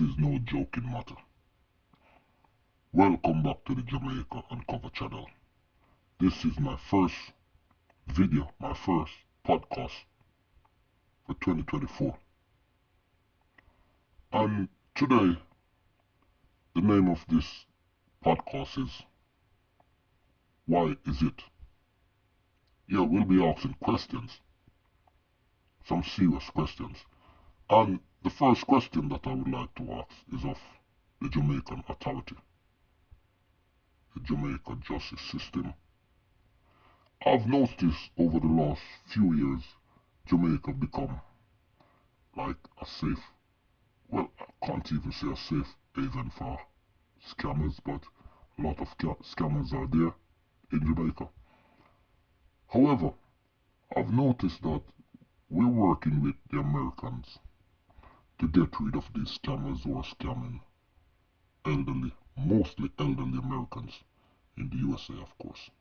is no joking matter. Welcome back to the Jamaica Uncover channel. This is my first video, my first podcast for 2024. And today, the name of this podcast is Why Is It? Yeah, we'll be asking questions, some serious questions. And the first question that I would like to ask is of the Jamaican authority, the Jamaican justice system. I've noticed over the last few years, Jamaica become like a safe, well, I can't even say a safe haven for scammers, but a lot of scammers are there in Jamaica. However, I've noticed that we're working with the Americans to get rid of these scammers who are scamming elderly, mostly elderly Americans in the USA, of course.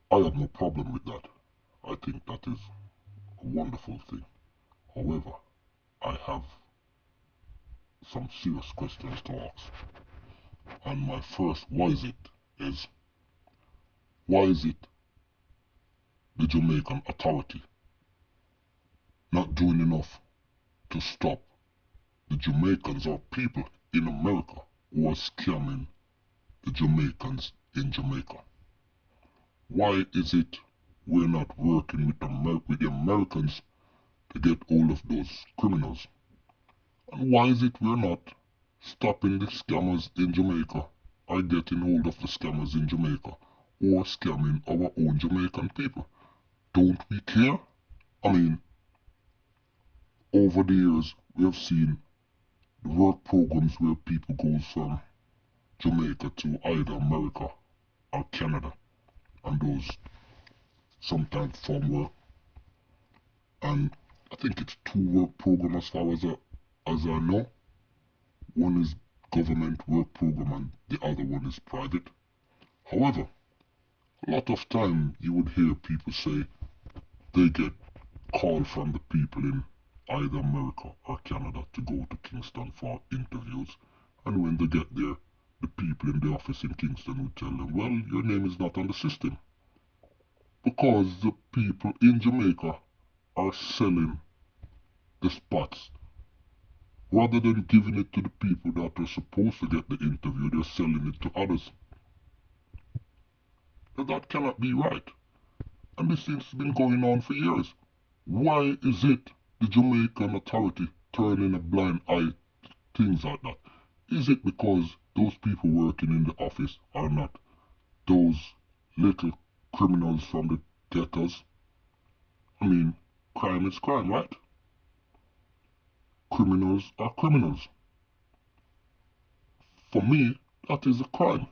I have no problem with that. I think that is a wonderful thing. However, I have some serious questions to ask. And my first why is it the Jamaican authority not doing enough to stop the Jamaicans or people in America who are scamming the Jamaicans in Jamaica? Why is it we're not working with the Americans to get hold of those criminals? And why is it we're not stopping the scammers in Jamaica or getting hold of the scammers in Jamaica who are scamming our own Jamaican people? Don't we care? I mean, over the years we have seen the work programs where people go from Jamaica to either America or Canada, and those sometimes farm work. And I think it's 2 work programs as far as I know. One is government work program and the other one is private. However, a lot of time you would hear people say they get called from the people in either America or Canada to go to Kingston for interviews, and when they get there, the people in the office in Kingston would tell them, well, your name is not on the system, because the people in Jamaica are selling the spots. Rather than giving it to the people that are supposed to get the interview, they're selling it to others. Now that cannot be right. And this thing's been going on for years. Why is it the Jamaican authority turning a blind eye to things like that? Is it because those people working in the office are not those little criminals from the ghettos? I mean, crime is crime, right? Criminals are criminals. For me, that is a crime.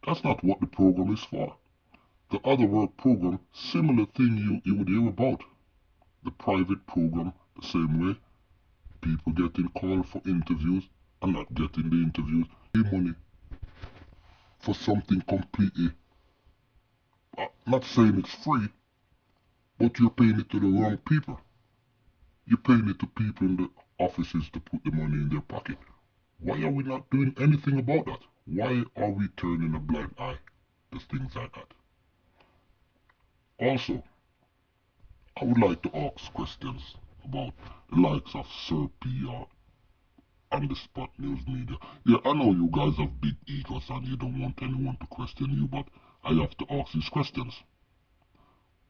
That's not what the program is for. The other work program, similar thing you would hear about. The private program, the same way. People getting called for interviews and not getting the interviews. Pay money for something completely, not saying it's free, but you're paying it to the wrong people. You're paying it to people in the offices to put the money in their pocket. Why are we not doing anything about that? Why are we turning a blind eye to things like that? Also, I would like to ask questions about the likes of Sir P or on the spot news media. Yeah, I know you guys have big egos and you don't want anyone to question you, but I have to ask these questions.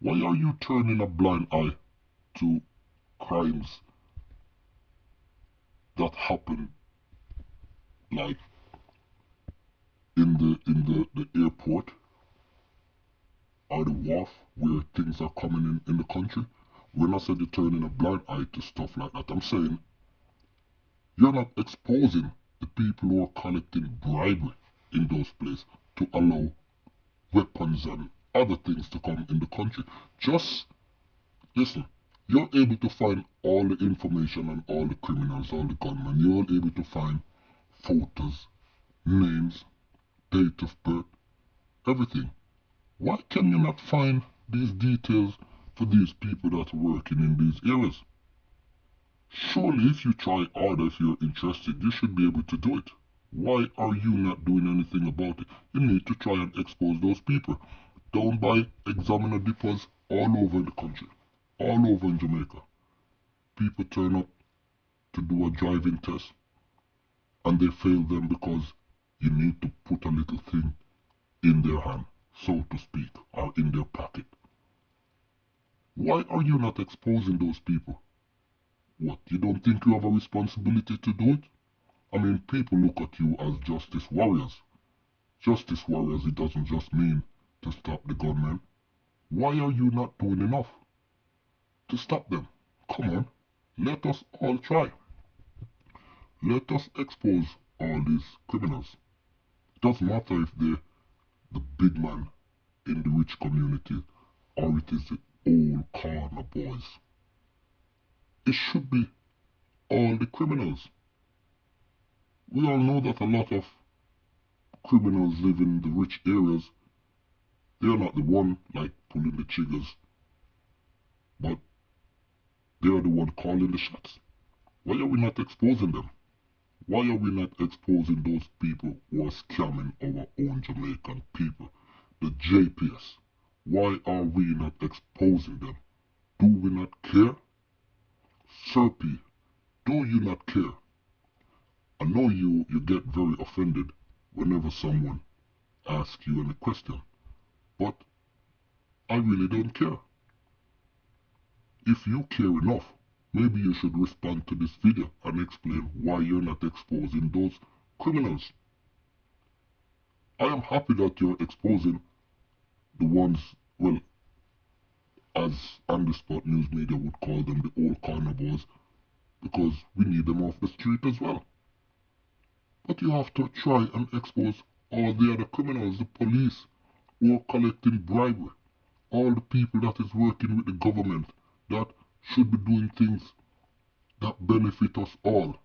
Why are you turning a blind eye to crimes that happen like in the airport or the wharf where things are coming in the country? We're not saying you're turning a blind eye to stuff like that. I'm saying you're not exposing the people who are collecting bribery in those places to allow weapons and other things to come in the country. Just listen, you're able to find all the information on all the criminals, all the gunmen. You're able to find photos, names, date of birth, everything. Why can you not find these details for these people that are working in these areas? Surely if you try harder, if you're interested, you should be able to do it. Why are you not doing anything about it? You need to try and expose those people. Down by examiner depots all over the country, all over in Jamaica. People turn up to do a driving test and they fail them because you need to put a little thing in their hand, so to speak, or in their pocket. Why are you not exposing those people? What, you don't think you have a responsibility to do it? I mean, people look at you as justice warriors. Justice warriors, it doesn't just mean to stop the gunmen. Why are you not doing enough to stop them? Come on, let us all try. Let us expose all these criminals. It doesn't matter if they're the big man in the rich community or it is the old corner boys. It should be all the criminals. We all know that a lot of criminals live in the rich areas. They're not the one like pulling the triggers, but they're the one calling the shots. Why are we not exposing them? Why are we not exposing those people who are scamming our own Jamaican people? The JPS. Why are we not exposing them? Do we not care? Sir P, do you not care? I know you get very offended whenever someone asks you any question, but I really don't care. If you care enough, maybe you should respond to this video and explain why you're not exposing those criminals. I am happy that you're exposing the ones, well, as on the spot news media would call them, the old corner boys, because we need them off the street as well. But you have to try and expose all the other criminals, the police who are collecting bribery, all the people that is working with the government that should be doing things that benefit us all,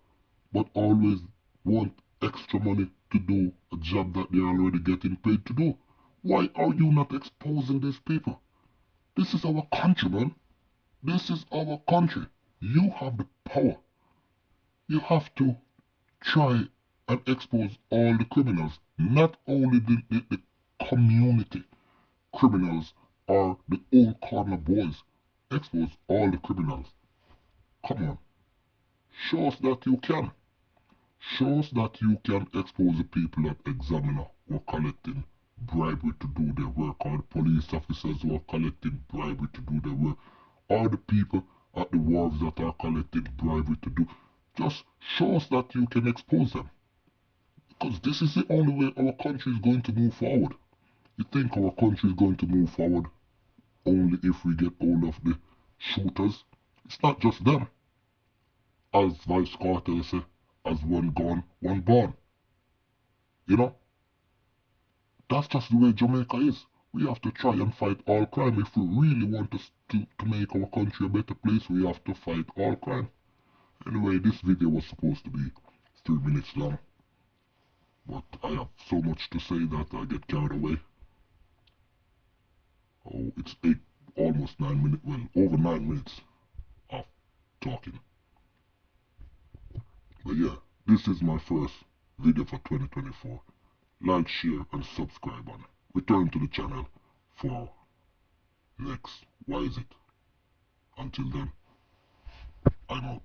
but always want extra money to do a job that they're already getting paid to do. Why are you not exposing these people? This is our country, man. This is our country. You have the power. You have to try and expose all the criminals, not only the community criminals or the old corner boys. Expose all the criminals. Come on. Show us that you can. Show us that you can expose the people at Examiner who are collecting bribery to do their work, or the police officers who are collecting bribery to do their work, or the people at the wharves that are collecting bribery to do. Just show us that you can expose them. Because this is the only way our country is going to move forward. You think our country is going to move forward only if we get hold of the shooters? It's not just them. As Vice Cartel say, as one gone, one born. You know? That's just the way Jamaica is. We have to try and fight all crime. If we really want to make our country a better place, we have to fight all crime. Anyway, this video was supposed to be 3 minutes long, but I have so much to say that I get carried away. Oh, it's almost 9 minutes, well, over 9 minutes of talking. But yeah, this is my first video for 2024. Like, share, and subscribe on it. Return to the channel for next Why Is It? Until then, I'm out.